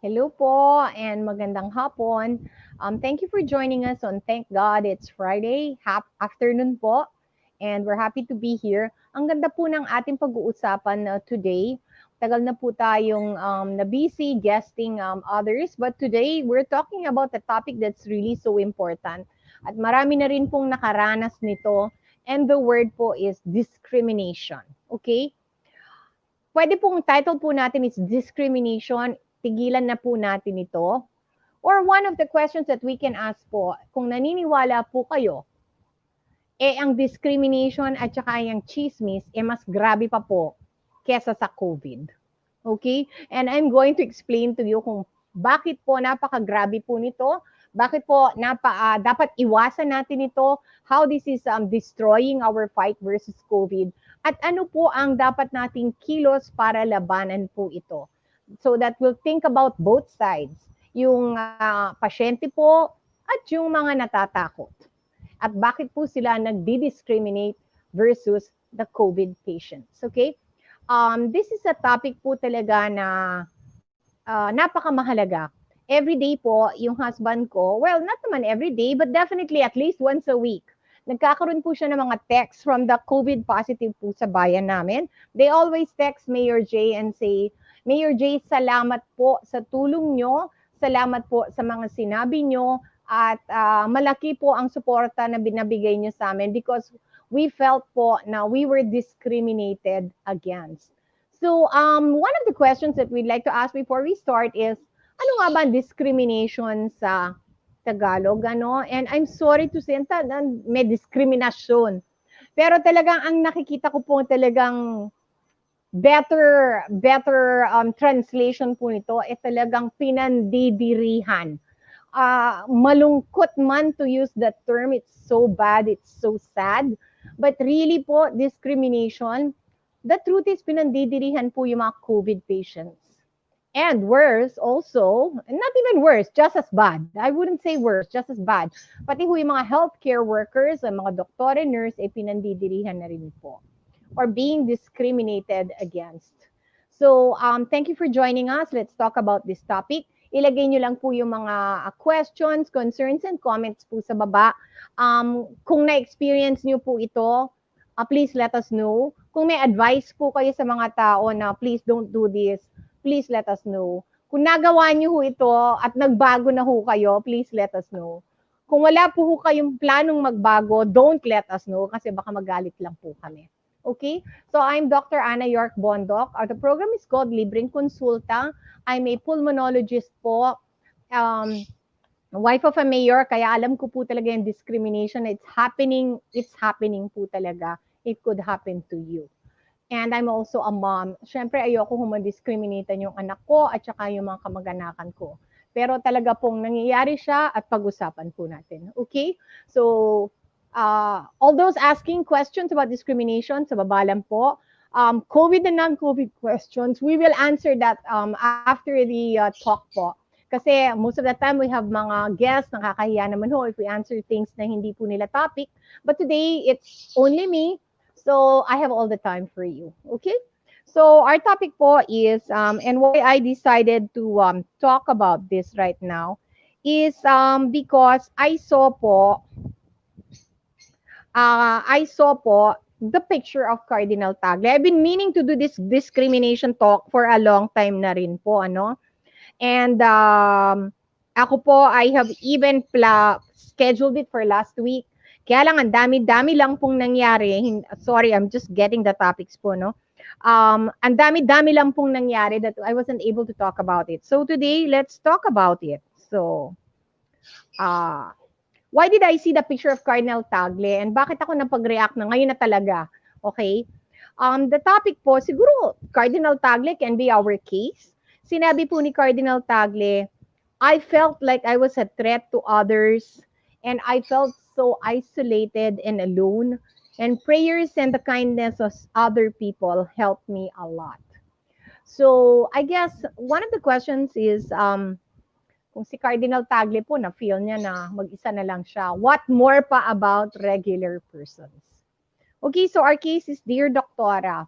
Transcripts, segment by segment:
Hello po and magandang hapon. Thank you for joining us on Thank God It's Friday. Afternoon po. And we're happy to be here. Ang ganda po ng ating pag-uusapan today. Tagal na po tayong na-busy guesting others. But today, we're talking about a topic that's really so important. At marami na rin pong nakaranas nito. And the word po is discrimination. Okay? Pwede pong title po natin is discrimination, tigilan na po natin ito. Or one of the questions that we can ask po, kung naniniwala po kayo, ang discrimination at saka yung chismis, mas grabe pa po kesa sa COVID. Okay? And I'm going to explain to you kung bakit po napakagrabe po nito, bakit po dapat iwasan natin ito, how this is destroying our fight versus COVID, at ano po ang dapat nating kilos para labanan po ito. So that we'll think about both sides, yung pasyente po at yung mga natatakot. At bakit po sila nagdi-discriminate versus the COVID patients. Okay? This is a topic po talaga na napakamahalaga. Every day po, yung husband ko, well, not naman every day, but definitely at least once a week, nagkakaroon po siya ng mga texts from the COVID positive po sa bayan namin. They always text Mayor J and say, Mayor J, salamat po sa tulong nyo, salamat po sa mga sinabi nyo, at malaki po ang suporta na binabigay nyo sa amin because we felt po na we were discriminated against. So, one of the questions that we'd like to ask before we start is, ano nga ba ang discrimination sa Tagalog, ano? And I'm sorry to say, may diskriminasyon. Pero talagang ang nakikita ko po talagang better translation po nito talagang pinandidirihan. Malungkot man to use that term, it's so bad, it's so sad. But really po, discrimination, the truth is pinandidirihan po yung mga COVID patients. And worse also, not even worse, just as bad. I wouldn't say worse, just as bad. Pati ho yung mga healthcare workers, ang mga doktor and nurse, pinandidirihan na rin po. Or being discriminated against. So, thank you for joining us. Let's talk about this topic. Ilagay nyo lang po yung mga questions, concerns, and comments po sa baba. Kung na-experience nyo po ito, please let us know. Kung may advice po kayo sa mga tao na please don't do this, please let us know. Kung nagawa nyo ho ito at nagbago na ho kayo, please let us know. Kung wala po ho kayong planong magbago, don't let us know kasi baka magalit lang po kami. Okay? So I'm Dr. Ana York Bondoc. The program is called Libreng Consulta. I'm a pulmonologist po. Wife of a mayor, kaya alam ko po talaga yung discrimination. It's happening po talaga. It could happen to you. And I'm also a mom. Siyempre, ayoko humadiscriminatean yung anak ko at saka yung mga kamag-anakan ko. Pero talaga pong nangyayari siya at pag-usapan po natin. Okay? So, all those asking questions about discrimination, sa baba lang po. COVID and non-COVID questions, we will answer that after the talk po. Kasi most of the time we have mga guests, nakakahiya naman ho if we answer things na hindi po nila topic. But today, it's only me. So I have all the time for you. Okay? So our topic po is, and why I decided to talk about this right now is because I saw po the picture of Cardinal Tagle. I've been meaning to do this discrimination talk for a long time na rin po, ano? And ako po, I have even scheduled it for last week. Kaya lang, ang dami-dami lang pong nangyari. Sorry, I'm just getting the topics po, no? Ang dami-dami lang pong nangyari that I wasn't able to talk about it. So today, let's talk about it. So, why did I see the picture of Cardinal Tagle? And bakit ako napag-react na ngayon na talaga? Okay? The topic po, siguro, Cardinal Tagle can be our case. Sinabi po ni Cardinal Tagle, I felt like I was a threat to others and I felt so isolated and alone. And prayers and the kindness of other people helped me a lot. So, I guess one of the questions is, kung si Cardinal Tagle po, na-feel niya na mag-isa na lang siya, what more pa about regular persons? Okay, so our case is, Dear Doctora,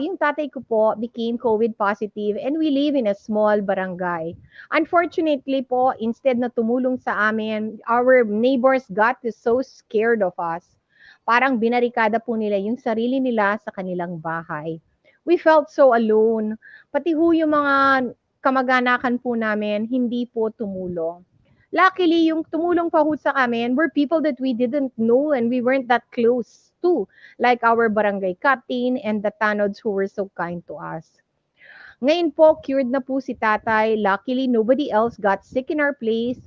Yung tatay ko po became COVID positive and we live in a small barangay. Unfortunately po, instead na tumulong sa amin, our neighbors got so scared of us. Parang binarikada po nila yung sarili nila sa kanilang bahay. We felt so alone. Pati ho yung mga kamag-anakan po namin, hindi po tumulong. Luckily, yung tumulong pa ho sa amin were people that we didn't know and we weren't that close to, like our barangay captain and the tanods who were so kind to us. Ngayon po, cured na po si tatay. Luckily, nobody else got sick in our place.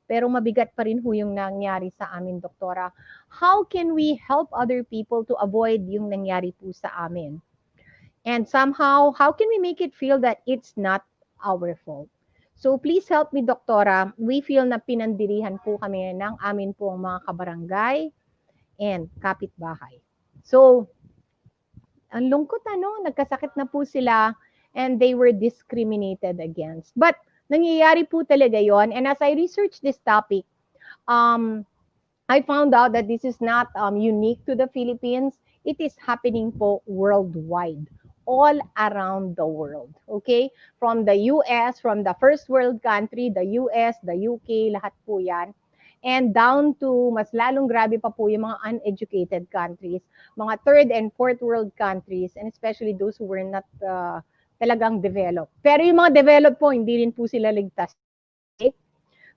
Pero mabigat pa rin ho yung nangyari sa amin, doktora. How can we help other people to avoid yung nangyari po sa amin? And somehow, how can we make it feel that it's not our fault? So please help me, doktora. We feel na pinandirihan po kami ng amin pong mga kabarangay and kapitbahay. So, ang lungkot nagkasakit na po sila and they were discriminated against. But nangyayari po talaga yon. And as I researched this topic, I found out that this is not unique to the Philippines. It is happening po worldwide, all around the world. Okay? From the US, from the first world country, the US, the UK, lahat po yan. And down to mas lalong grabe pa po yung mga uneducated countries, mga third and fourth world countries, and especially those who were not talagang developed. Pero yung mga developed po, hindi rin po sila ligtas. Okay?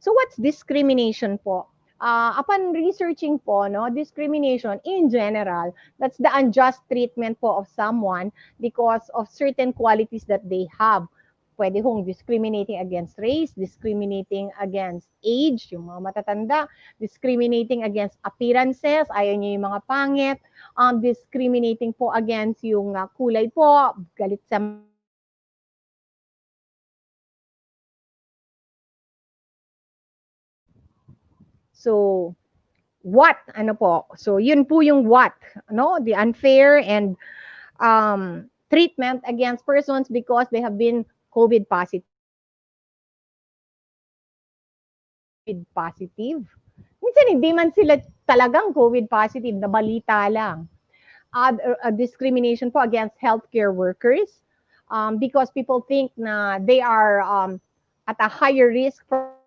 So what's discrimination po? Upon researching po, discrimination in general, that's the unjust treatment po of someone because of certain qualities that they have. Pwede hong discriminating against race, discriminating against age, yung mga matatanda, discriminating against appearances, ayaw niyo yung mga pangit, discriminating po against yung kulay po, galit sa So, what? Ano po? So, yun po yung what, the unfair and treatment against persons because they have been COVID positive. Minsan hindi man sila talagang COVID positive, nabalita lang. Discrimination po against healthcare workers because people think na they are at a higher risk for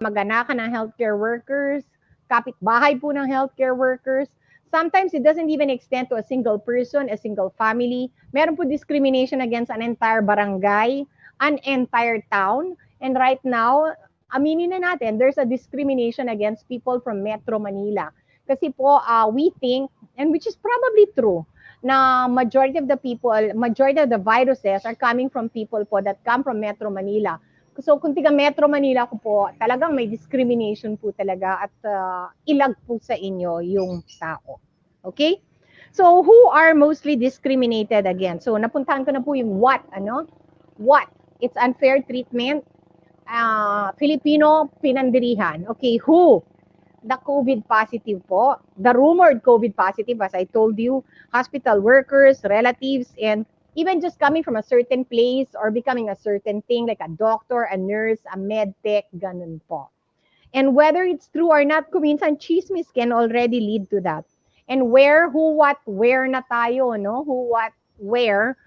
maganakan ng healthcare workers, kapitbahay po ng healthcare workers. Sometimes it doesn't even extend to a single person, a single family. Meron po discrimination against an entire barangay, an entire town. And right now, aminin na natin, there's a discrimination against people from Metro Manila. Kasi po, we think, and which is probably true, na majority of the people, majority of the viruses are coming from people po that come from Metro Manila. So kung tiga Metro Manila ko po, talagang may discrimination po talaga at ilag po sa inyo yung tao. Okay? So who are mostly discriminated against? So napuntahan ko na po yung what, What? It's unfair treatment. Filipino pinandirihan. Okay, who? The COVID positive po. The rumored COVID positive, as I told you, hospital workers, relatives, and even just coming from a certain place or becoming a certain thing like a doctor, a nurse, a med tech, ganun po. And whether it's true or not, kuminsan chismis can already lead to that. And where, who, what, where na tayo, Who, what, where,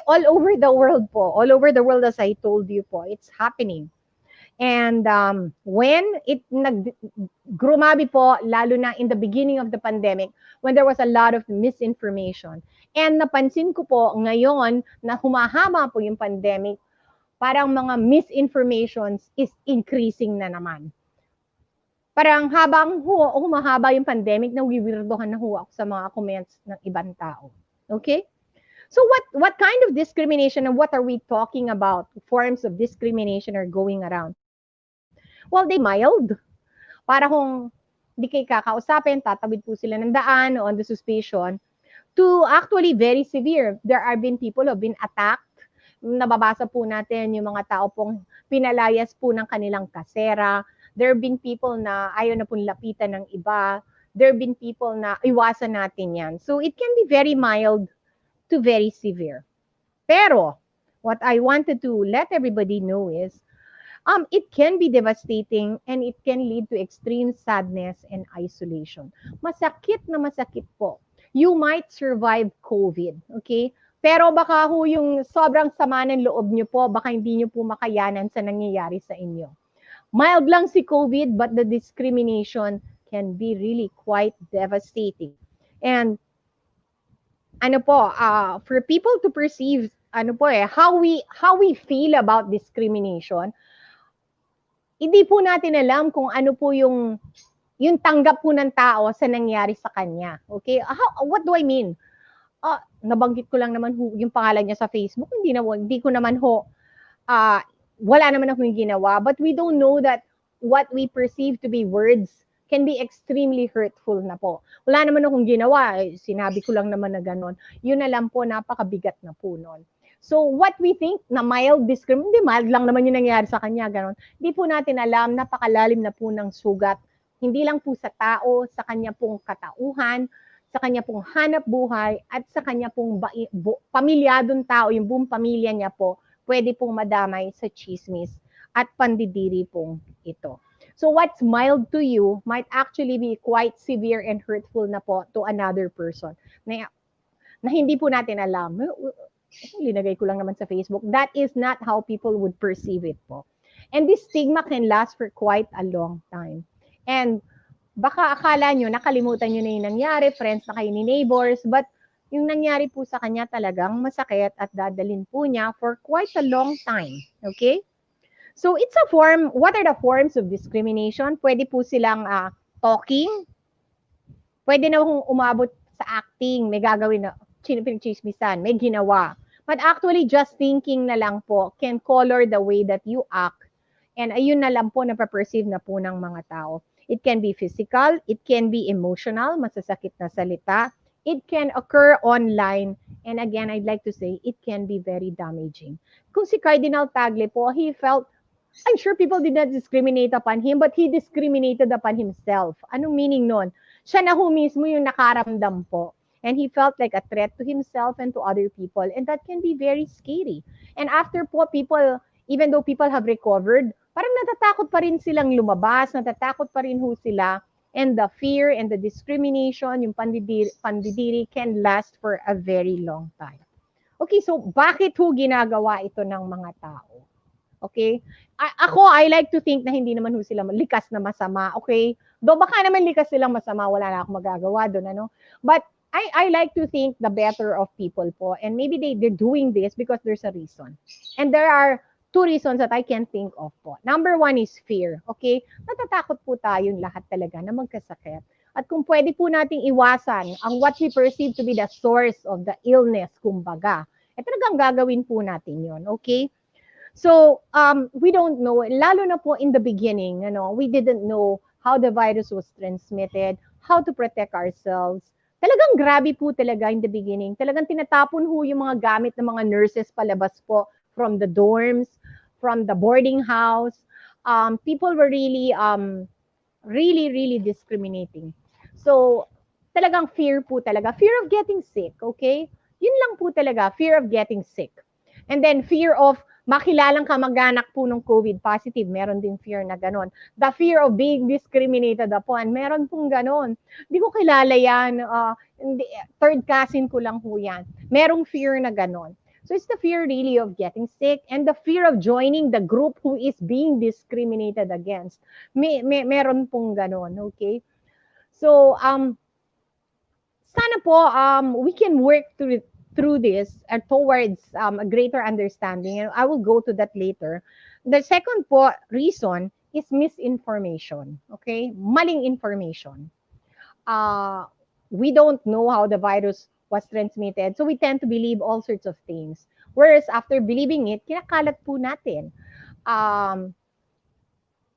all over the world po. All over the world, as I told you po, it's happening. And when it grumabi po, lalo na in the beginning of the pandemic, when there was a lot of misinformation. And napansin ko po ngayon na humahaba po yung pandemic, parang mga misinformations is increasing na naman. Parang habang humahaba yung pandemic, nawiwirdohan na ako sa mga comments ng ibang tao. Okay? So what kind of discrimination and what are we talking about? Forms of discrimination are going around. Well, they mild. Para kung di kayo kakausapin, tatawid po sila ng daan on the suspicion, to actually very severe. There have been people who have been attacked. Nababasa po natin yung mga tao pong pinalayas po ng kanilang kasera. There have been people na ayaw na pong lapitan ng iba. There have been people na iwasan natin yan. So it can be very mild to very severe. Pero, what I wanted to let everybody know is, It can be devastating and it can lead to extreme sadness and isolation. Masakit po. You might survive COVID, okay? Pero baka ho yung sobrang sama ng loob nyo po, baka hindi nyo po makayanan sa nangyayari sa inyo. Mild lang si COVID, but the discrimination can be really quite devastating. And ano po, for people to perceive how we feel about discrimination, hindi po natin alam kung ano po yung tanggap po ng tao sa nangyari sa kanya. Okay? What do I mean? Nabanggit ko lang naman yung pangalan niya sa Facebook. Hindi ko naman wala naman akong ginawa. But we don't know that what we perceive to be words can be extremely hurtful na po. Wala naman akong ginawa. Sinabi ko lang naman na gano'n. Yun na lang po, napakabigat na po nun. So what we think na mild discrimination, hindi mild lang naman yung nangyari sa kanya, gano'n. Hindi po natin alam, napakalalim na po ng sugat. Hindi lang po sa tao, sa kanya pong katauhan, sa kanya pong hanap buhay, at sa kanya pong pamilyadong tao, yung buong pamilya niya po, pwede pong madamay sa chismis at pandidiri pong ito. So what's mild to you might actually be quite severe and hurtful na po to another person na hindi po natin alam. Linagay ko lang naman sa Facebook. That is not how people would perceive it po. And this stigma can last for quite a long time. And baka akala nyo, nakalimutan nyo na yung nangyari, friends na kayo ni neighbors, but yung nangyari po sa kanya talagang masakit at dadalhin po niya for quite a long time. Okay? So it's a form, what are the forms of discrimination? Pwede po silang talking, pwede na kung umabot sa acting, may gagawin na, pinagchismisan, may ginawa. But actually, just thinking na lang po can color the way that you act. And ayun na lang po, napaperceive na po ng mga tao. It can be physical, it can be emotional, masasakit na salita, it can occur online, and again, I'd like to say, it can be very damaging. Kung si Cardinal Tagle po, he felt, I'm sure people did not discriminate upon him, but he discriminated upon himself. Anong meaning nun? Siya na ho mismo yung nakaramdam po. And he felt like a threat to himself and to other people. And that can be very scary. And after po, people, even though people have recovered, parang natatakot pa rin silang lumabas, natatakot pa rin ho sila. And the fear and the discrimination, yung pandidiri can last for a very long time. Okay, so bakit ho ginagawa ito ng mga tao? Okay? I like to think na hindi naman ho sila likas na masama. Okay? Though baka naman likas silang masama, wala na akong magagawa doon, ano? But I like to think the better of people po. And maybe they're doing this because there's a reason. And there are two reasons that I can think of po. Number one is fear. Okay? Natatakot po tayong lahat talaga na magkasakit. At kung pwede po nating iwasan ang what we perceive to be the source of the illness, kumbaga, talagang gagawin po natin yon. Okay? So, we don't know, lalo na po in the beginning, we didn't know how the virus was transmitted, how to protect ourselves. Talagang grabe po talaga in the beginning. Talagang tinatapon ho yung mga gamit ng mga nurses palabas po from the dorms, from the boarding house. People were really, really discriminating. So, talagang fear po talaga. Fear of getting sick, okay? Yun lang po talaga, fear of getting sick. And then fear of makilalang kamag-anak po ng COVID positive, meron din fear na ganon. The fear of being discriminated upon, meron pong ganon. Hindi ko kilala yan, third cousin ko lang po yan. Merong fear na ganon. So it's the fear really of getting sick and the fear of joining the group who is being discriminated against. Meron pong ganon, okay? So, sana po, we can work through this towards a greater understanding. And I will go to that later. The second po reason is misinformation. Okay? Maling information. We don't know how the virus was transmitted. So we tend to believe all sorts of things. Whereas after believing it, kinakalat po natin.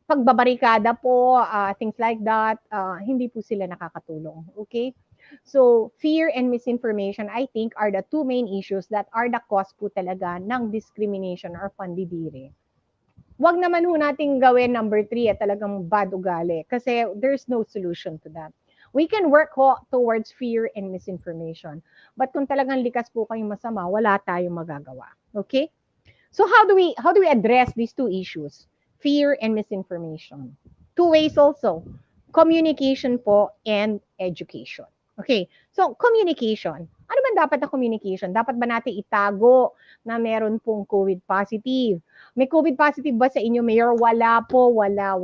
Pagbabarikada po, things like that, hindi po sila nakakatulong. Okay? So, fear and misinformation, I think, are the two main issues that are the cause po talaga ng discrimination or pandidiri. Wag naman ho nating gawin number 3 at talagang bad ugali kasi there's no solution to that. We can work towards fear and misinformation. But kung talagang likas po kayong masama, wala tayong magagawa. Okay? So how do we address these two issues? fear and misinformation. Two ways also, communication po and education. Okay, so communication. Ano ba dapat na communication? Dapat ba natin itago na meron pong COVID positive? May COVID positive ba sa inyo, Mayor? Wala po, wala.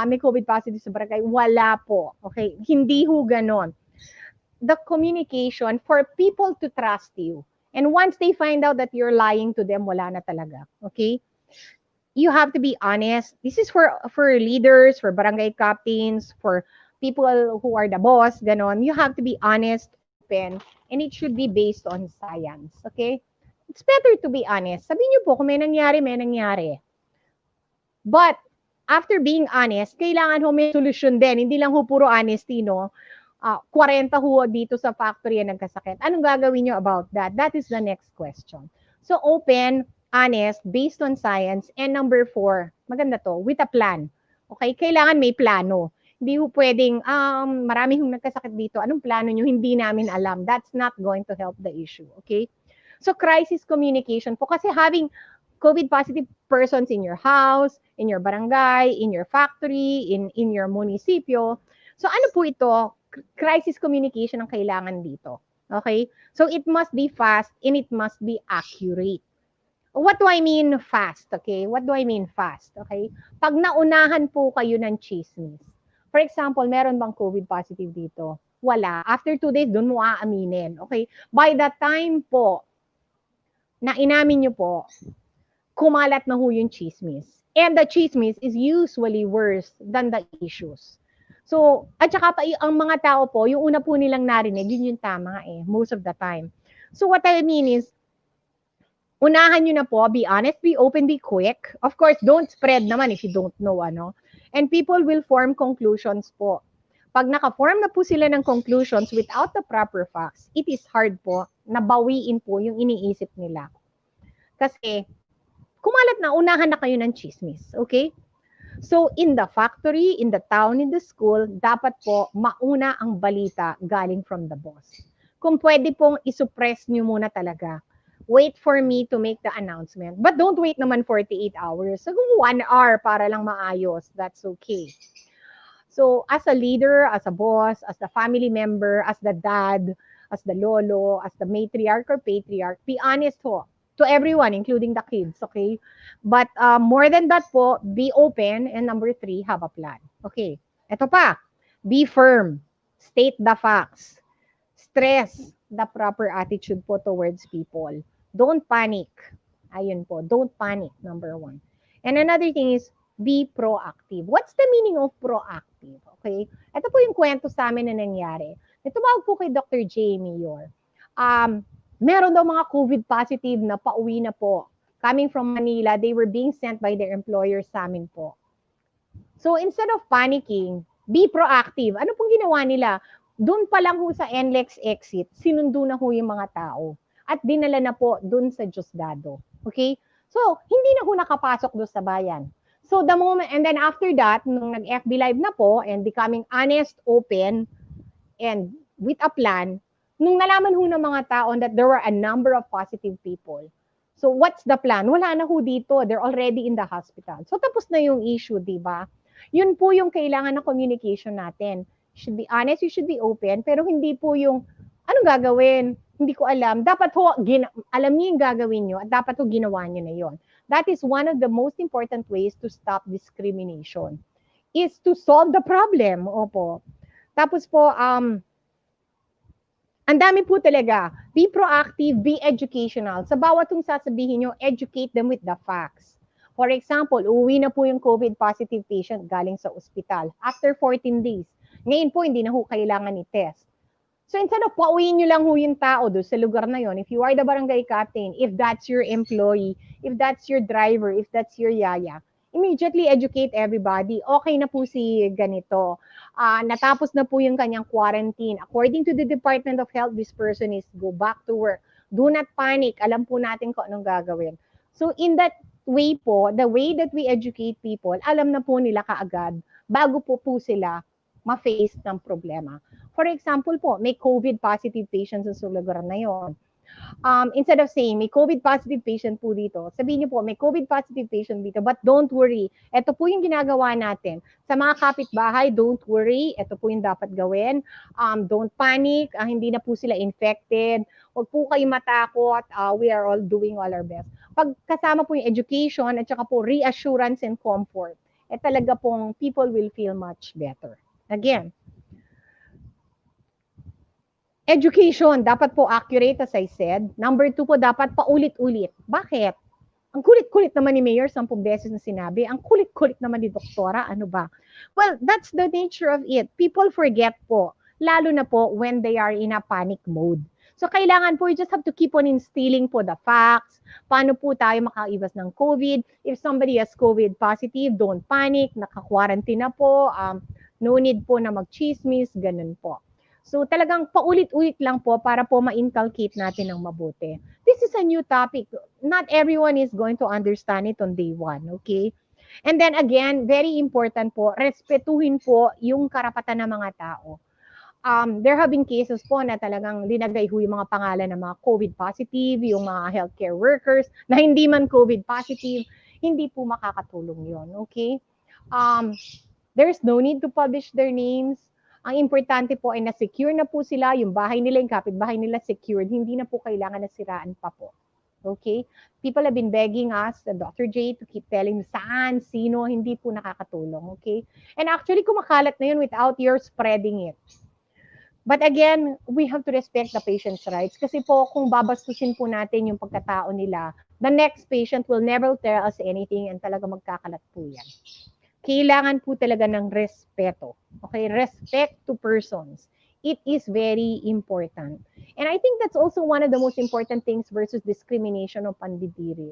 May COVID positive sa barangay? Wala po. Okay, hindi ho ganon. The communication for people to trust you. And once they find out that you're lying to them, wala na talaga. Okay? You have to be honest. This is for leaders, for barangay captains, for people who are the boss, ganon. You have to be honest, open, and it should be based on science. Okay? It's better to be honest. Sabihin niyo po, kung may nangyari, may nangyari. But, after being honest, kailangan ho may solusyon din. Hindi lang ho puro honesty, no? 40 ho dito sa factory ang nagkasakit. Anong gagawin nyo about that? That is the next question. So, open, honest, based on science, and number 4, maganda to, with a plan. Okay? Kailangan may plano. Hindi ho pwedeng, marami hong nagkasakit dito. Anong plano nyo? Hindi namin alam. That's not going to help the issue. Okay? So, crisis communication po. Kasi having COVID positive persons in your house, in your barangay, in your factory, in your munisipyo. So, ano po ito? Crisis communication ang kailangan dito. Okay? So, it must be fast and it must be accurate. What do I mean fast? Okay? What do I mean fast? Okay? Pag naunahan po kayo ng chismis. For example, meron bang COVID positive dito? Wala. After 2 days, doon mo aaminin. Okay? By the time po na inamin nyo po, kumalat na ho yung chismis. And the chismis is usually worse than the issues. So, at saka pa, ang mga tao po, yung una po nilang narinig, yun yung tama most of the time. So, what I mean is, unahan nyo na po, be honest, be open, be quick. Of course, don't spread naman if you don't know, ano. And people will form conclusions po. Pag naka-form na po sila ng conclusions without the proper facts, it is hard po na bawiin po yung iniisip nila. Kasi, kumalat na, unahan na kayo ng chismis, okay? So, in the factory, in the town, in the school, dapat po mauna ang balita galing from the boss. Kung pwede pong isuppress nyo muna talaga, wait for me to make the announcement. But don't wait naman 48 hours. So, kung 1 hour para lang maayos, that's okay. So, as a leader, as a boss, as the family member, as the dad, as the lolo, as the matriarch or patriarch, be honest ho to everyone, including the kids, okay? But more than that po, be open. And number 3, have a plan. Okay, ito pa, be firm. State the facts. Stress the proper attitude po towards people. Don't panic. Ayun po, don't panic, number 1. And another thing is, be proactive. What's the meaning of proactive? Okay, ito po yung kwento sa amin na nangyari. Tumawag po kay Dr. Jamie Yor. Meron daw mga COVID positive na pauwi na po. Coming from Manila, they were being sent by their employers sa amin po. So instead of panicking, be proactive. Ano pong ginawa nila? Doon pa lang ho sa NLEX exit, sinundo na ho yung mga tao. At dinala na po doon sa Diosdado. Okay? So, hindi na ho nakapasok doon sa bayan. So the moment, and then after that, nung nag-FB Live na po, and becoming honest, open, and with a plan, nung nalaman ho ng mga tao that there were a number of positive people. So what's the plan? Wala na ho dito. They're already in the hospital. So tapos na yung issue, di ba? Yun po yung kailangan ng communication natin. You should be honest, you should be open, pero hindi po yung, anong gagawin? Hindi ko alam. Dapat ho, alam niyo yung gagawin nyo at dapat ho ginawa nyo na yon. That is one of the most important ways to stop discrimination. Is to solve the problem. Opo. Tapos po, ang dami po talaga. Be proactive, be educational. Sa bawat yung sasabihin nyo, educate them with the facts. For example, uuwi na po yung COVID positive patient galing sa ospital after 14 days. Ngayon po, hindi na ho kailangan i-test. So instead of pauwiin nyo lang ho yung tao doon sa lugar na yon, if you are the barangay captain, if that's your employee, if that's your driver, if that's your yaya, immediately educate everybody. Okay na po si ganito. Natapos na po yung kanyang quarantine. According to the Department of Health, this person is go back to work. Do not panic. Alam po natin kung anong gagawin. So in that way po, the way that we educate people, alam na po nila kaagad bago po sila ma-face ng problema. For example po, may COVID positive patients sa lugar na yon. instead of saying, may COVID positive patient po dito, sabihin niyo po, may COVID positive patient dito, but don't worry. Ito po yung ginagawa natin. Sa mga kapitbahay, don't worry. Ito po yung dapat gawin. Don't panic. Hindi na po sila infected. Huwag po kayo matakot. We are all doing all our best. Pag kasama po yung education at saka po reassurance and comfort, talaga pong people will feel much better. Again, education, dapat po accurate as I said. Number 2 po, dapat paulit-ulit. Bakit? Ang kulit-kulit naman ni Mayor, 10 beses na sinabi. Ang kulit-kulit naman ni Doktora, ano ba? Well, that's the nature of it. People forget po, lalo na po when they are in a panic mode. So, kailangan po, you just have to keep on instilling po the facts. Paano po tayo makaiwas ng COVID? If somebody has COVID positive, don't panic. Naka-quarantine na po. No need po na mag-chismis. Ganun po. So talagang paulit-ulit lang po para po ma-inculcate natin ng mabuti. This is a new topic. Not everyone is going to understand it on day one, okay? And then again, very important po, respetuhin po yung karapatan ng mga tao. There have been cases po na talagang linagay ho yung mga pangalan ng mga COVID positive, yung mga healthcare workers na hindi man COVID positive, hindi po makakatulong yon, okay? There's no need to publish their names. Ang importante po ay na-secure na po sila, yung bahay nila, yung kapitbahay nila secured, hindi na po kailangan na siraan pa po. Okay? People have been begging us, Dr. J, to keep telling saan, sino, hindi po nakakatulong. Okay? And actually, kumakalat na yun without your spreading it. But again, we have to respect the patient's rights kasi po kung babastusin po natin yung pagkatao nila, the next patient will never tell us anything and talaga magkakalat po yan. Kailangan po talaga ng respeto. Okay? Respect to persons. It is very important. And I think that's also one of the most important things versus discrimination o pandidiri.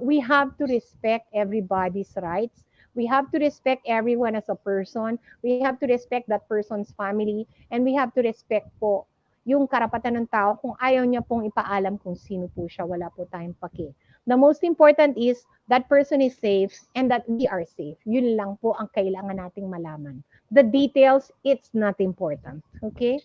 We have to respect everybody's rights. We have to respect everyone as a person. We have to respect that person's family. And we have to respect po yung karapatan ng tao kung ayaw niya pong ipaalam kung sino po siya. Wala po tayong pake. The most important is that person is safe and that we are safe. Yun lang po ang kailangan nating malaman. The details, it's not important. Okay?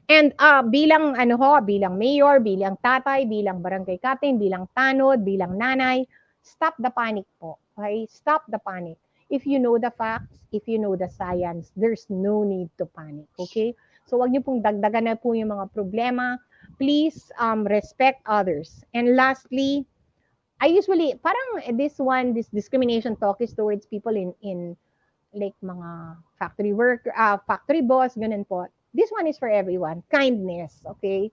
And bilang bilang mayor, bilang tatay, bilang barangay captain, bilang tanod, bilang nanay, stop the panic po. Okay? Stop the panic. If you know the facts, if you know the science, there's no need to panic. Okay? So wag niyo pong dagdagan na po yung mga problema. Please respect others. And lastly, I usually, parang this discrimination talk is towards people in like mga factory worker, factory boss, ganun po. This one is for everyone. Kindness, okay?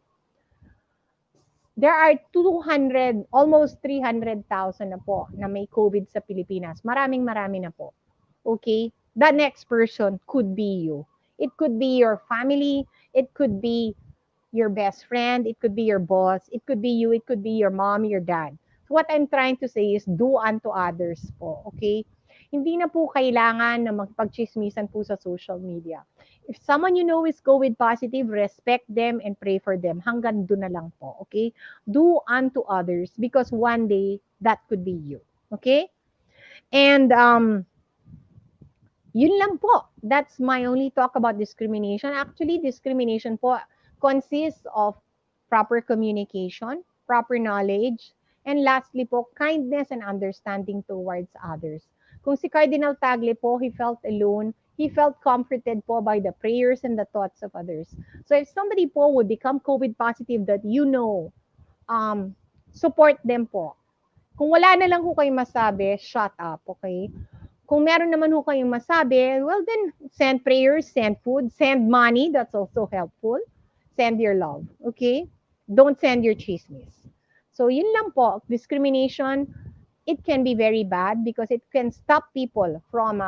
There are 200, almost 300,000 na po na may COVID sa Pilipinas. Marami na po. Okay? The next person could be you. It could be your family. It could be your best friend. It could be your boss. It could be you. It could be your mom, your dad. So what I'm trying to say is do unto others po. Okay? Hindi na po kailangan na magpagchismisan po sa social media. If someone you know is COVID positive, respect them and pray for them. Hanggang doon na lang po, okay? Do unto others because one day, that could be you, okay? And yun lang po. That's my only talk about discrimination. Actually, discrimination po consists of proper communication, proper knowledge, and lastly po, kindness and understanding towards others. Kung si Cardinal Tagle po, he felt alone, he felt comforted po by the prayers and the thoughts of others. So if somebody po would become COVID positive that you know, support them po. Kung wala na lang ho kayong masabi, shut up, okay? Kung meron naman ho kayong masabi, well then, send prayers, send food, send money, that's also helpful. Send your love, okay? Don't send your chismis. So yun lang po, discrimination, it can be very bad because it can stop people from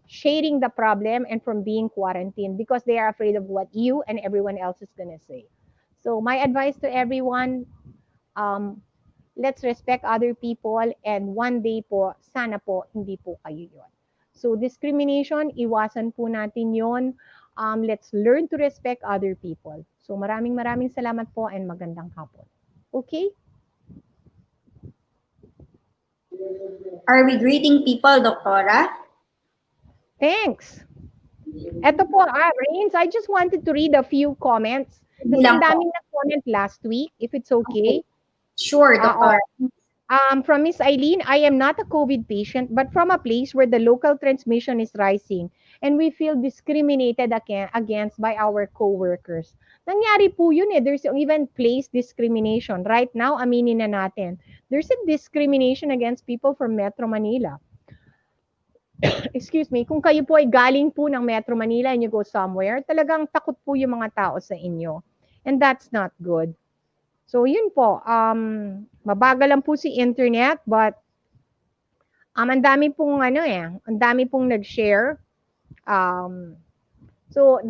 sharing the problem and from being quarantined because they are afraid of what you and everyone else is going to say. So my advice to everyone, let's respect other people and one day po, sana po, hindi po kayo yun. So discrimination, iwasan po natin yon. Let's learn to respect other people. So maraming salamat po and magandang hapon. Okay? Are we greeting people, Doktora? Thanks. Eto po, Rains, I just wanted to read a few comments Hindi Kasi lang ang po. daming nag-comment last week, if it's okay. Sure, Oo. Doktora. From Miss Eileen, I am not a COVID patient, but from a place where the local transmission is rising and we feel discriminated against by our coworkers. Nangyari po yun eh. There's even place discrimination. Right now, aminin na natin. There's a discrimination against people from Metro Manila. Excuse me, kung kayo po ay galing po ng Metro Manila and you go somewhere, talagang takot po yung mga tao sa inyo. And that's not good. So yun po, mabagal lang po si internet, but ang dami pong ang dami pong nag-share. Um, so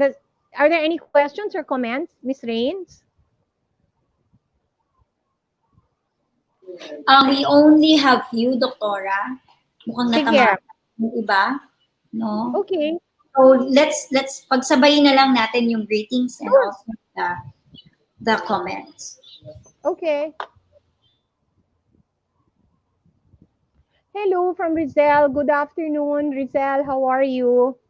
are there any questions or comments, Miss Rains? We only have few, Doktora. Mukhang Sige. natama yung iba, no? Okay. So let's pagsabayin na lang natin yung greetings and also the comments. Okay. Hello from Rizal. Good afternoon, Rizal. How are you?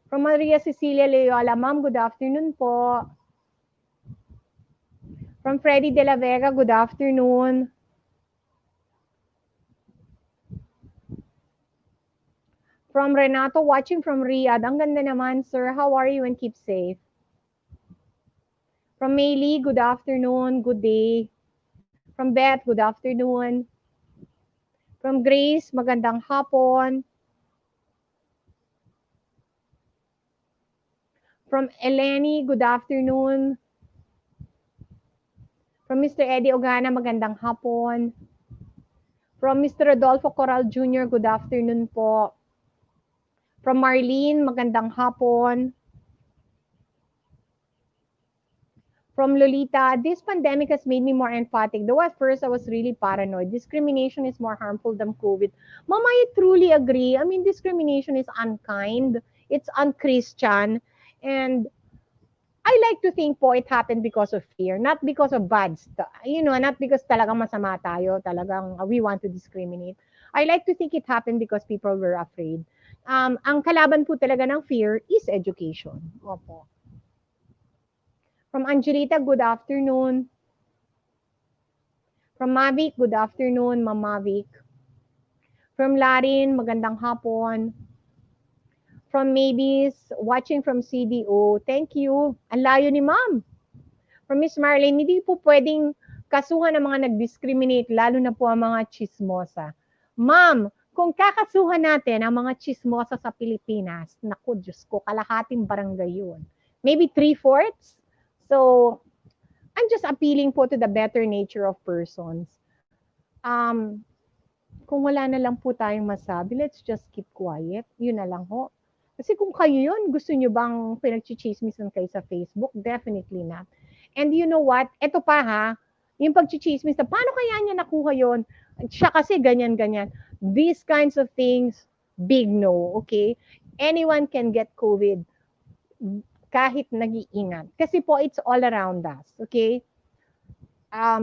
From Maria Cecilia Loyola. Ma'am, good afternoon po. From Freddy De La Vega, good afternoon. From Renato, watching from Riyadh. Ang ganda naman, sir. How are you and keep safe? From Maylee, good afternoon, good day. From Beth, good afternoon. From Grace, magandang hapon. From Eleni, good afternoon. From Mr. Eddie Ogana, magandang hapon. From Mr. Rodolfo Coral Jr., good afternoon po. From Marlene, magandang hapon. From Lolita, this pandemic has made me more emphatic. Though at first I was really paranoid. Discrimination is more harmful than COVID. Mama, I truly agree. I mean, discrimination is unkind. It's unchristian. And I like to think po it happened because of fear, not because of bad stuff. You know, not because talagang masama tayo, talagang we want to discriminate. I like to think it happened because people were afraid. Ang kalaban po talaga ng fear is education. Opo. From Angelita, good afternoon. From Mavic, good afternoon, Ma'am Mavic. From Larin, magandang hapon. From Mavis, watching from CDO, thank you. Ang layo ni Ma'am. From Miss Marlene, hindi po pwedeng kasuhan ng mga nag-discriminate, lalo na po ang mga chismosa. Ma'am, kung kakasuhan natin ang mga chismosa sa Pilipinas, naku, Diyos ko, kalahating barangay yun. Maybe 3/4. So, I'm just appealing po to the better nature of persons. Kung wala na lang po tayong masabi, let's just keep quiet. Yun na lang ho. Kasi kung kayo yun, gusto nyo bang pinagchichismisan kayo sa Facebook? Definitely not. And you know what? Ito pa ha, yung pagchichismis, paano kaya niya nakuha yon? Siya kasi ganyan-ganyan. These kinds of things, big no, okay? Anyone can get COVID kahit nag-iingat. Kasi po, it's all around us, okay?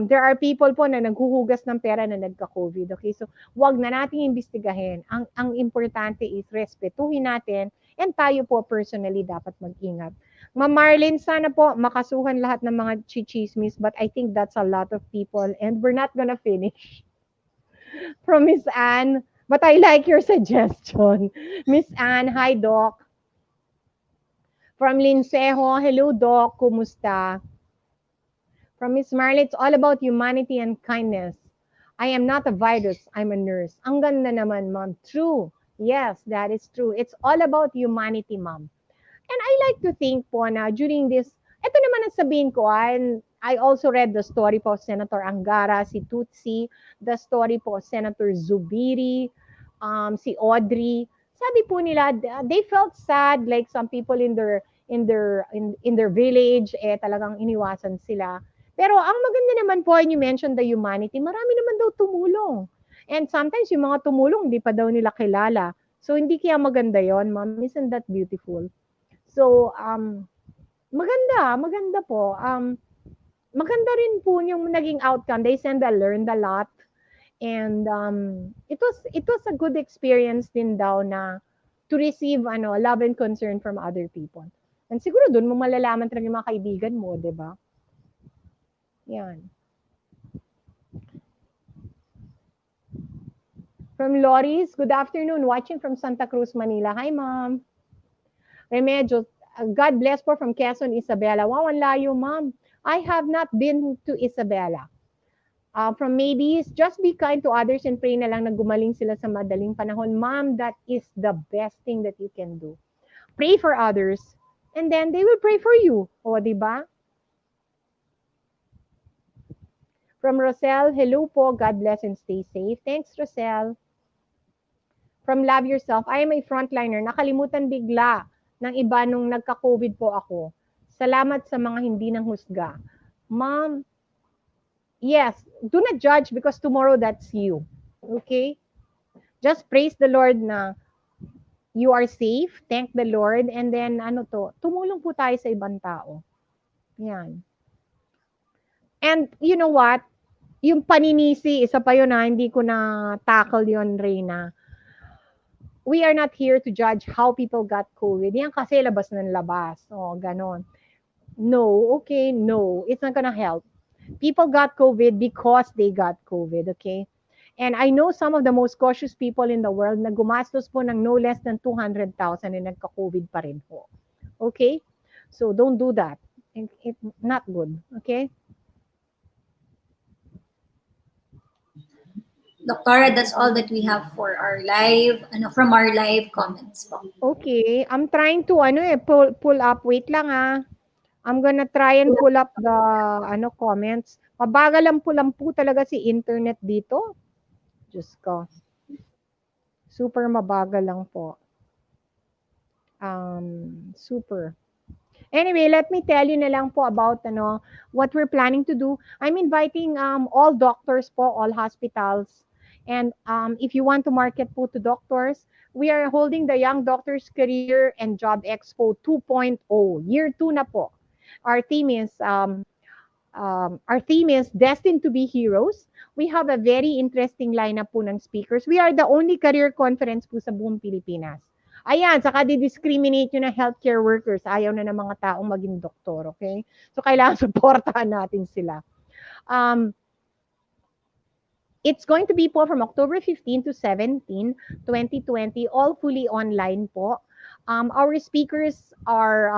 There are people po na naghuhugas ng pera na nagka-COVID, okay? So, wag na nating imbestigahin. Ang importante is respetuhin natin and tayo po personally dapat mag-ingat. Ma'am Marlene, sana po makasuhan lahat ng mga chichismis, but I think that's a lot of people and we're not gonna finish. From Miss Anne, but I like your suggestion. Miss Anne, hi Doc. From Linsejo, hello Doc, kumusta? From Miss Marley, it's all about humanity and kindness. I am not a virus, I'm a nurse. Ang ganda naman, ma'am. True. Yes, that is true. It's all about humanity, ma'am. And I like to think po na during this, ito naman ang sabihin ko, and I also read the story po of Senator Angara, si Tutsi, the story po of Senator Zubiri, si Audrey. Sabi po nila, they felt sad like some people in their village, talagang iniwasan sila. Pero ang maganda naman po, and you mentioned the humanity, marami naman daw tumulong. And sometimes yung mga tumulong, hindi pa daw nila kilala. So, hindi kaya maganda yon, ma'am. Isn't that beautiful? So, maganda po. Maganda rin po yung naging outcome. They learned a lot. And it was a good experience din daw na to receive love and concern from other people. And siguro doon mo malalaman talaga yung mga kaibigan mo, di ba? Yan. From Loris, good afternoon, watching from Santa Cruz, Manila. Hi, Ma'am. Remedyo, God bless po from Quezon, Isabela. Wow, ang layo, Ma'am. I have not been to Isabela. From maybe, just be kind to others and pray na lang na gumaling sila sa madaling panahon. Ma'am, that is the best thing that you can do. Pray for others, and then they will pray for you. O, di ba? From Rosel, hello po, God bless and stay safe. Thanks, Rosel. From Love Yourself, I am a frontliner. Nakalimutan bigla ng iba nung nagka-COVID po ako. Salamat sa mga hindi nang husga. Ma'am, yes, do not judge because tomorrow that's you. Okay? Just praise the Lord na you are safe, thank the Lord, and then tumulong po tayo sa ibang tao. Yan. And you know what? Yung paninisi, isa pa yun hindi ko na tackle yun, Reyna. We are not here to judge how people got COVID. Yan kasi labas ng labas. O, ganon. No, okay, no. It's not gonna help. People got COVID because they got COVID, okay? And I know some of the most cautious people in the world na gumastos po ng no less than 200,000 and nagka-COVID pa rin po. Okay? So, don't do that. It's not good, okay? Doctora, that's all that we have for our live, from our live comments po. Okay, I'm trying to pull up. Wait lang I'm gonna try and pull up the comments. Mabagal lang po talaga si internet dito. Diyos ko. Super mabagal lang po. Super. Anyway, let me tell you na lang po about what we're planning to do. I'm inviting all doctors po, all hospitals. And if you want to market po to doctors, we are holding the Young Doctors Career and Job Expo 2.0. Year 2 na po. Our theme is Destined to be Heroes. We have a very interesting lineup po ng speakers. We are the only career conference po sa buong Pilipinas. Ayan, saka di-discriminate nyo ng healthcare workers. Ayaw na ng mga taong maging doktor, okay? So, kailangan supportahan natin sila. It's going to be po from October 15 to 17, 2020, all fully online po. Our speakers are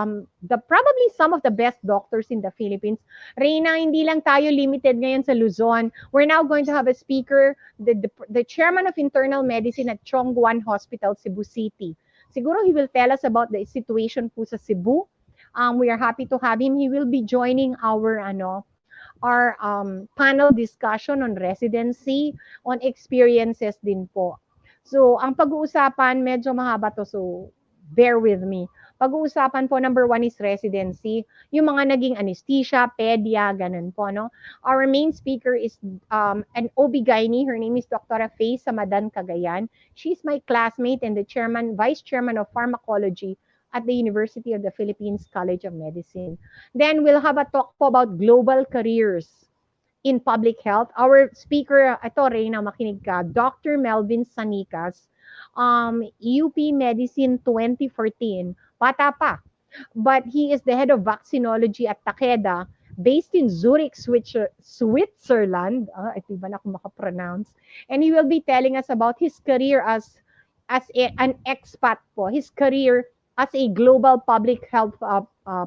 probably some of the best doctors in the Philippines. Reyna, hindi lang tayo limited ngayon sa Luzon. We're now going to have a speaker, the chairman of internal medicine at Chongguan Hospital, Cebu City. Siguro he will tell us about the situation po sa Cebu. We are happy to have him. He will be joining our panel discussion on residency, on experiences din po. So, ang pag-uusapan, medyo mahaba to, so bear with me. Pag-uusapan po, number 1 is residency. Yung mga naging anesthesia, pedia, ganun po, no? Our main speaker is an OB-GYN. Her name is Dr. Faye Samadan Cagayan. She's my classmate and the vice chairman of pharmacology at the University of the Philippines College of Medicine. Then we'll have a talk po about global careers in public health. Our speaker, ito Reyna, makinig ka, Dr. Melvin Sanicas, UP Medicine 2014, bata pa. But he is the head of vaccinology at Takeda, based in Zurich, Switzerland. Ito ba na ako makapronounce. And he will be telling us about his career as an expat po, his career as a global public health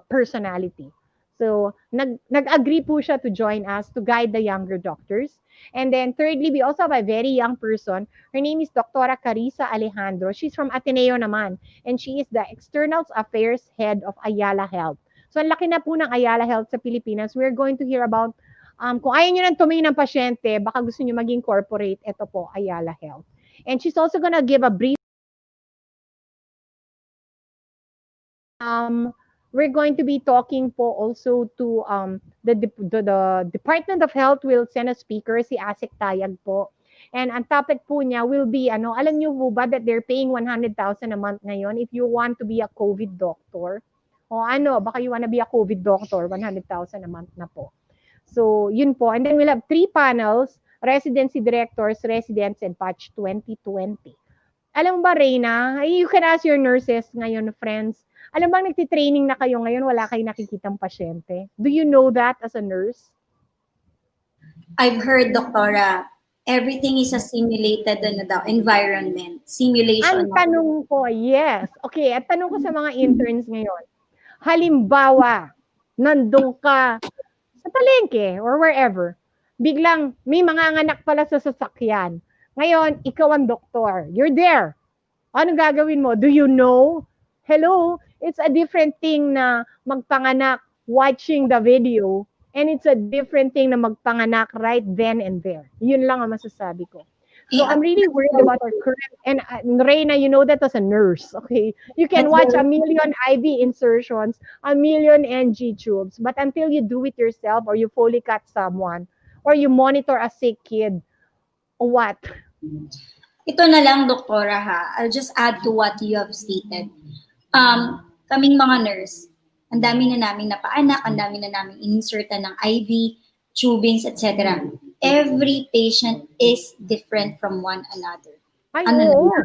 personality. So, nag-agree po siya to join us to guide the younger doctors. And then thirdly, we also have a very young person. Her name is Dr. Carissa Alejandro. She's from Ateneo naman. And she is the External Affairs Head of Ayala Health. So, ang laki na po ng Ayala Health sa Pilipinas. We're going to hear about, kung ayaw nyo nang tumingin ng pasyente, baka gusto nyo maging corporate, ito po, Ayala Health. And she's also gonna give a brief we're going to be talking po also to the Department of Health will send a speaker, si Asik Tayag po. And ang topic po niya will be, alam niyo po ba that they're paying 100,000 a month ngayon if you want to be a COVID doctor? O baka you want to be a COVID doctor, 100,000 a month na po. So, yun po. And then we'll have 3 panels, residency directors, residents, and batch 2020. Alam mo ba, Reyna, you can ask your nurses ngayon, friends. Alam bang nagtitraining na kayo ngayon, wala kayong nakikitang pasyente? Do you know that as a nurse? I've heard, Doktora, everything is a simulated environment. Simulation. Ang tanong ko, yes. Okay, at tanong ko sa mga interns ngayon. Halimbawa, nandun ka sa palengke or wherever, biglang may mga anak pala sa sasakyan. Ngayon, ikaw ang doktor. You're there. Ano gagawin mo? Do you know? Hello? It's a different thing na magpanganak watching the video, and it's a different thing na magpanganak right then and there. Yun lang ang masasabi ko. So I'm really worried about our current, and Reina, you know that as a nurse, okay? You can watch a million IV insertions, a million NG tubes, but until you do it yourself or you Foley cut someone, or you monitor a sick kid, what? Ito na lang, Doktora, ha? I'll just add to what you have stated. Kaming mga nurse, ang dami na namin napaanak, ang dami na namin insertan ng IV, tubings, etc. Every patient is different from one another. Ay, Ano oo. na?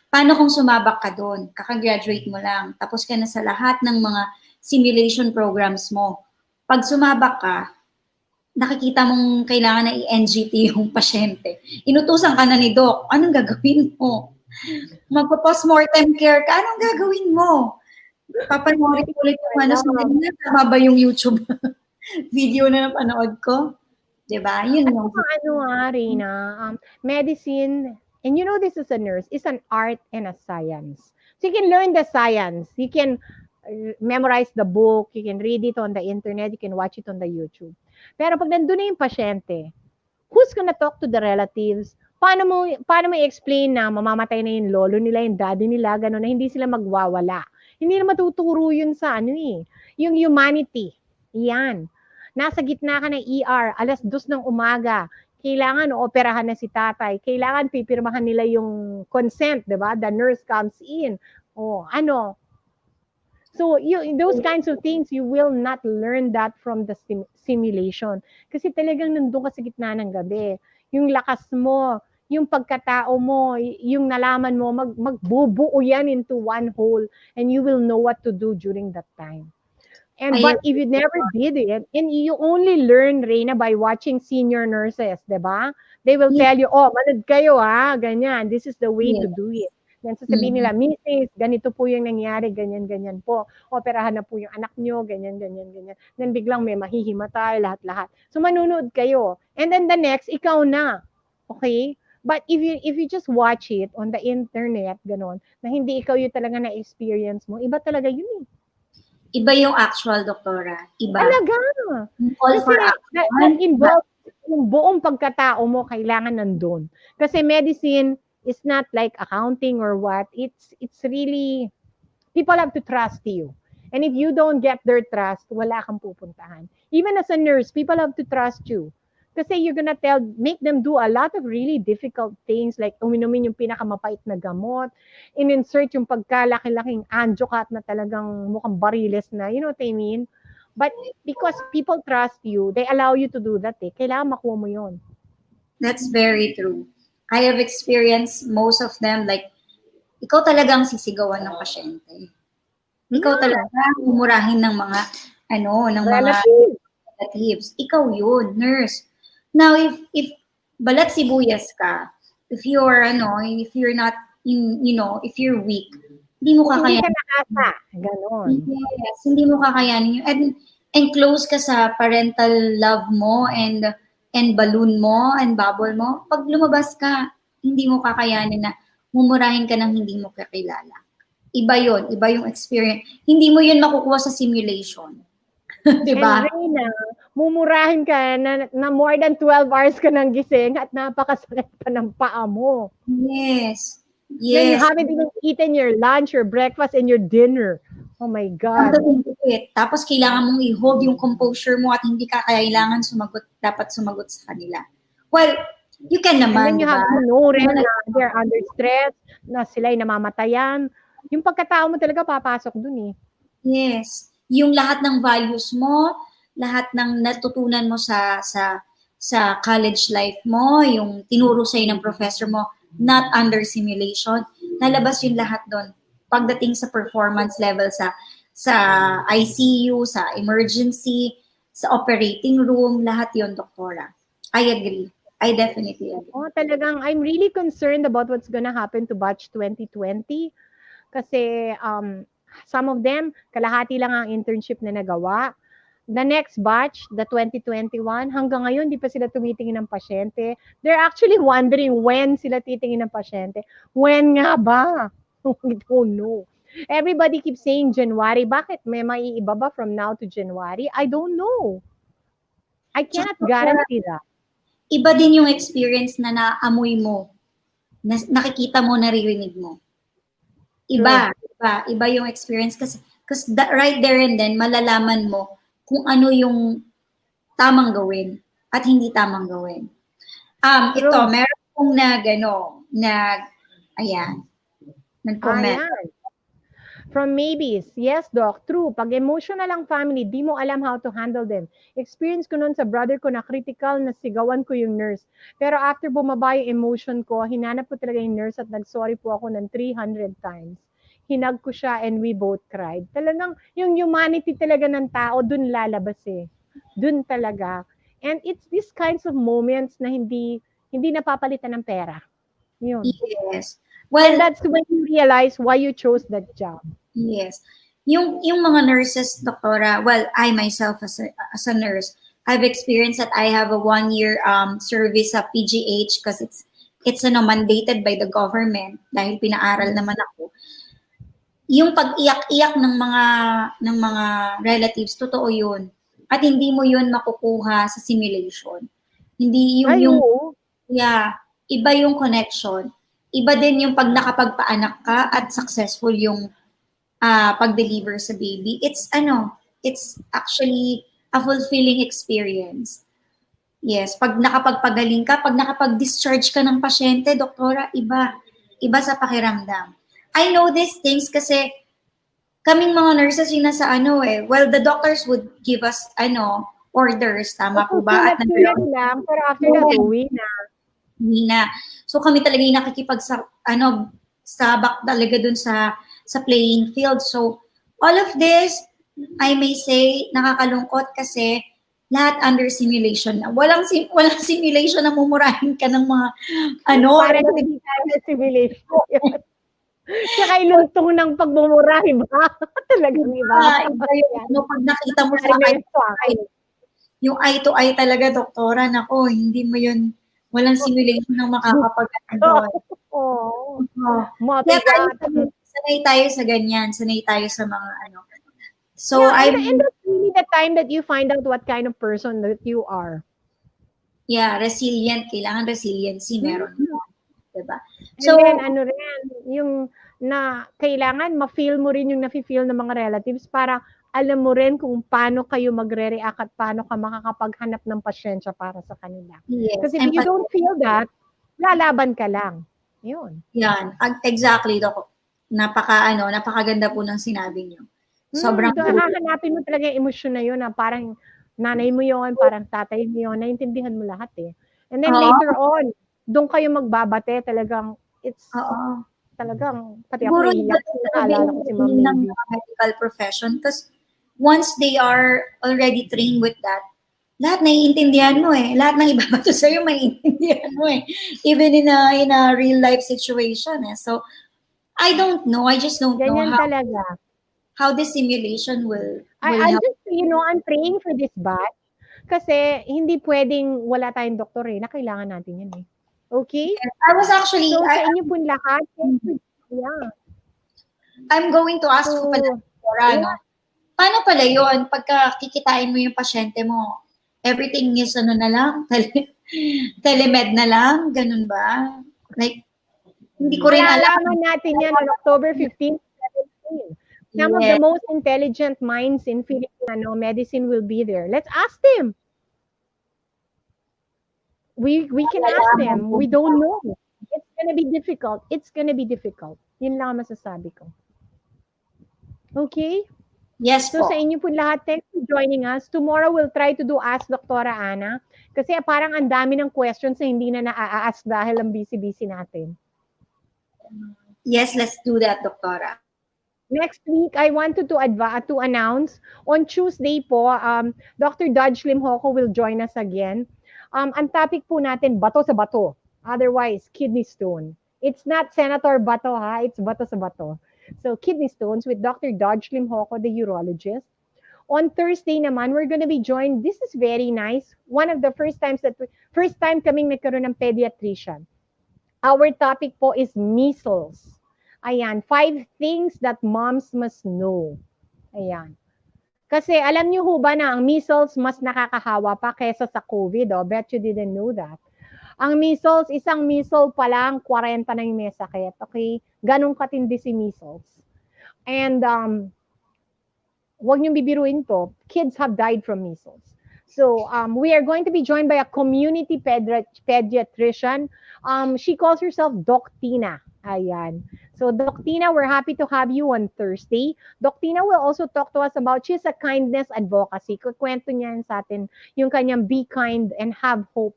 Paano kung sumabak ka doon? Kakagraduate mo lang. Tapos ka na sa lahat ng mga simulation programs mo. Pag sumabak ka, nakikita mong kailangan na i-NGT yung pasyente. Inutusan ka na ni Doc, anong gagawin mo? Magpo-postmortem care ka, anong gagawin mo? Papanoorin ulit yung tama ba yung YouTube video na napanood ko? Diba? Yun yung Reyna, medicine, and you know this as a nurse, is an art and a science. So you can learn the science. You can memorize the book, you can read it on the internet, you can watch it on the YouTube. Pero pag nandun na yung pasyente, who's gonna talk to the relatives? Paano mo i-explain na mamamatay na yung lolo nila, yung daddy nila, gano'n, na hindi sila magwawala? Hindi na matuturo yun sa yung humanity. Yan. Nasa gitna ka ng ER, alas 2 ng umaga, kailangan operahan na si tatay, kailangan pipirmahan nila yung consent, di ba? The nurse comes in. So those kinds of things, you will not learn that from the simulation. Kasi talagang nandun ka sa gitna ng gabi. Yung lakas mo, yung pagkatao mo, yung nalaman mo, magbubuo yan into one whole, and you will know what to do during that time. But if you never did it, and you only learn, Reina, by watching senior nurses, diba? They will tell you, manood kayo ganyan. This is the way to do it. Then sasabihin nila, Mrs., ganito po yung nangyari, ganyan po. Operahan na po yung anak nyo, ganyan. Then biglang may mahihimatay, lahat-lahat. So manunood kayo. And then the next, ikaw na. Okay? But if you just watch it on the internet, ganon, na hindi ikaw yung talaga na-experience mo, iba talaga yun. Iba yung actual, Doktora. Iba. Talaga. Kasi that involves yung buong pagkatao mo, kailangan nandun. Kasi medicine is not like accounting or what. It's really, people have to trust you. And if you don't get their trust, wala kang pupuntahan. Even as a nurse, people have to trust you. Kasi you're gonna make them do a lot of really difficult things like uminumin yung pinakamapait na gamot, in-insert yung pagkalaki-laking angiocat na talagang mukhang bariles na, you know what I mean? But because people trust you, they allow you to do that Kailangan makuha mo yun. That's very true. I have experienced most of them, like, ikaw talagang sisigawan ng pasyente. Ikaw talaga umurahin ng mga, ng mga relatives. Ikaw yun, nurse. Now, if balat sibuyas ka, if you're not, if you're weak, hindi mo kakayanin. Hindi ka nakasa. Ganon. Yes, hindi mo kakayanin yun. And close ka sa parental love mo and balloon mo and bubble mo. Pag lumabas ka, hindi mo kakayanin na mumurahin ka ng hindi mo kakilala. Iba yun. Iba yung experience. Hindi mo yun makukuha sa simulation. Diba? And Reina, mumurahin ka na more than 12 hours ka nang gising at napakasakit pa ng paa mo. Yes. Then you haven't even eaten your lunch, your breakfast, and your dinner. Oh my God. Tapos kailangan mong i-hold yung composure mo at hindi ka kailangan dapat sumagot sa kanila. Well, you can naman, and then you have to know rin na they're under stress, na sila'y namamatayan. Yung pagkatao mo talaga papasok dun Yes. Yung lahat ng values mo, lahat ng natutunan mo sa college life mo, yung tinuro sa'yo ng professor mo, not under simulation, lalabas yung lahat doon. Pagdating sa performance level sa ICU, sa emergency, sa operating room, lahat yon, doktora. I agree. I definitely agree. Oh, talagang I'm really concerned about what's gonna happen to batch 2020 kasi some of them kalahati lang ang internship na nagawa. The next batch, the 2021, hanggang ngayon di pa sila tumitingin ng pasyente. They're actually wondering when sila titingin ng pasyente. When nga ba? We don't know. Everybody keeps saying January. Bakit? May maiiba ba from now to January? I don't know. I cannot guarantee that. Iba din yung experience na naamoy mo, na nakikita mo, naririnig mo. Iba yung experience kasi right there and then malalaman mo kung ano yung tamang gawin at hindi tamang gawin. Ito, meron kong nag-comment. From Maybes, yes doc, true. Pag emotional ang family, di mo alam how to handle them. Experience ko nun sa brother ko na critical na sigawan ko yung nurse. Pero after bumaba yung emotion ko, hinanap ko talaga yung nurse at nag-sorry po ako ng 300 times. Hinag ko siya and we both cried. Talagang yung humanity talaga ng tao, dun lalabas eh. Dun talaga. And it's these kinds of moments na hindi napapalitan ng pera. Yun. Yes. Well, and that's when you realize why you chose that job. Yes. Yung mga nurses, doktora, well, I myself as a nurse, I've experienced that I have a 1-year service sa PGH because it's mandated by the government dahil pinaaral naman ako. Yung pag-iyak-iyak ng mga relatives, totoo yun. At hindi mo yun makukuha sa simulation. Hindi iba yung connection. Iba din yung pag nakapagpaanak ka at successful yung pag-deliver sa baby. It's actually a fulfilling experience. Yes, pag nakapagpagaling ka, pag nakapag-discharge ka ng pasyente, doktora, iba sa pakiramdam. I know these things kasi kaming mga nurses yung nasa well, the doctors would give us orders, tama po ba? At lang, pero after that, uwi na. So kami talaga yung sabak talaga dun sa playing field. So all of this, I may say, nakakalungkot kasi lahat under simulation na. Walang simulation na mumurahin ka ng mga Parang hindi tayo simulation. Tsaka iluntong ng pagmumura, iba. Talagang iba. Pag nakita mo sa yung eye to eye talaga, doktora, nako, hindi mo yun, walang simulation ng makakapag-ano doon. Sanay tayo sa ganyan, sanay tayo sa mga So and that's really the time that you find out what kind of person that you are. Yeah, resilient. Kailangan resiliency, meron. Diba? So, and then, yung na kailangan ma-feel mo rin yung nafe-feel ng mga relatives para alam mo rin kung paano kayo magre-react at paano ka makakapaghanap ng pasyensya para sa kanila. Yes. Kasi if you don't feel that, lalaban ka lang. Yun. Yan. Exactly, Dok. Napakaganda po ng sinabi niyo. Sobrang hahanapin mo talaga yung emosyon na yun na parang nanay mo yun, parang tatay mo yun, naintindihan mo lahat eh. And then later on, doon kayo magbabate, talagang talagang pati ako iiyak. Naalala ko si Ma'am Navy. Medical profession because once they are already trained with that, lahat naiintindihan mo eh. Lahat ng ibabato sa'yo, maiintindihan mo eh. Even in a real life situation eh. So, I don't know. I just don't know how the simulation will help. Just, I'm praying for this batch kasi hindi pwedeng wala tayong doktor eh. Na kailangan natin yan eh. Okay? I was actually... So, sa inyo po lahat, I'm going to ask ko pala, paano pala yun? Pagka kikitain mo yung pasyente mo, everything is na lang? Telemed na lang? Ganun ba? Like, hindi ko rin alam. Malalaman natin yan on October 15, 17. Some of the most intelligent minds in Filipino medicine will be there. Let's ask them. We can ask them. We don't know. It's gonna be difficult. It's gonna be difficult. Yun lang ang masasabi ko. Okay? Yes so, sa inyo po lahat, thanks for joining us. Tomorrow, we'll try to do Ask Dr. Ana. Kasi parang ang dami ng questions na hindi na naa-ask dahil ang busy-busy natin. Yes, let's do that, Doktora. Next week, I wanted to announce on Tuesday po, Dr. Dodge Limhoco will join us again. Ang topic po natin, bato sa bato. Otherwise, kidney stone. It's not Senator Bato, ha? It's bato sa bato. So, kidney stones with Dr. Dodge Limhoco, the urologist. On Thursday naman, we're gonna be joined. This is very nice. One of the first time kaming nagkaroon ng pediatrician. Our topic po is measles. Ayan, 5 things that moms must know. Ayan. Kasi alam niyo ho ba na ang measles mas nakakahawa pa kesa sa COVID? Oh? Bet you didn't know that. Ang measles, isang measles pa lang, 40 na yung may sakit. Okay? Ganong katindi si measles. And huwag niyong bibiruin to, kids have died from measles. So we are going to be joined by a community pediatrician. She calls herself Doc Tina. Ayan. So Doc Tina, we're happy to have you on Thursday. Doc Tina will also talk to us about, she's a kindness advocacy. Kukwento niya sa atin yung kanyang be kind and have hope.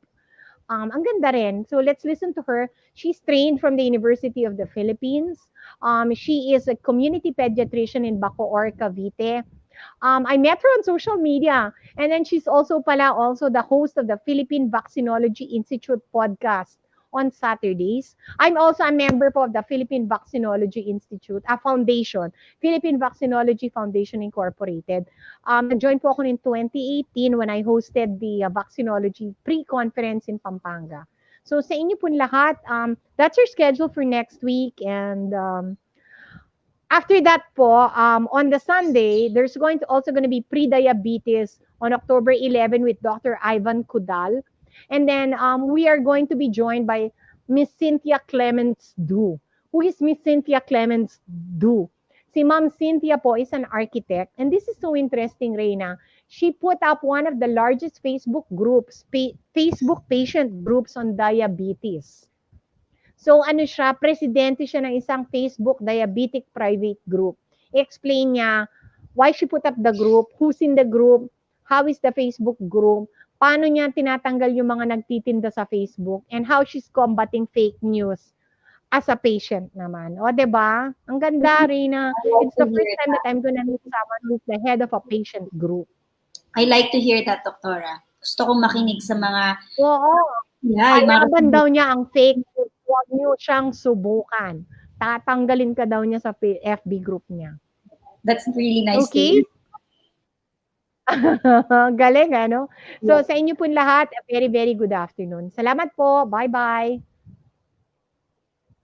Ang ganda rin. So let's listen to her. She's trained from the University of the Philippines. She is a community pediatrician in Bacoor, Cavite. I met her on social media. And then she's also the host of the Philippine Vaccinology Institute podcast on Saturdays. I'm also a member of the Philippine Vaccinology Institute, a foundation, Philippine Vaccinology Foundation Incorporated. Nag-join po ako in 2018 when I hosted the Vaccinology pre-conference in Pampanga. So sa inyo po lahat, that's your schedule for next week. And after that po, on the Sunday, there's also going to be pre-diabetes on October 11 with Dr. Ivan Kudal. And then we are going to be joined by Miss Cynthia Clements-Du. Who is Miss Cynthia Clements-Du? Si Ma'am Cynthia po is an architect. And this is so interesting, Reina. She put up one of the largest Facebook groups, Facebook patient groups on diabetes. So ano siya, presidente siya ng isang Facebook diabetic private group. I-explain niya why she put up the group, who's in the group, how is the Facebook group, paano niya tinatanggal yung mga nagtitinda sa Facebook, and how she's combating fake news as a patient naman. O, diba? Ang ganda, Rina. It's the first time that I'm gonna meet someone who's the head of a patient group. I like to hear that, Doktora. Gusto kong makinig sa mga... Oo. Yeah, Kalaban daw niya ang fake news. Huwag niyo siyang subukan. Tatanggalin ka daw niya sa FB group niya. That's really nice. Okay? Galing, ano? So, sa inyo po lahat, a very, very good afternoon. Salamat po. Bye-bye.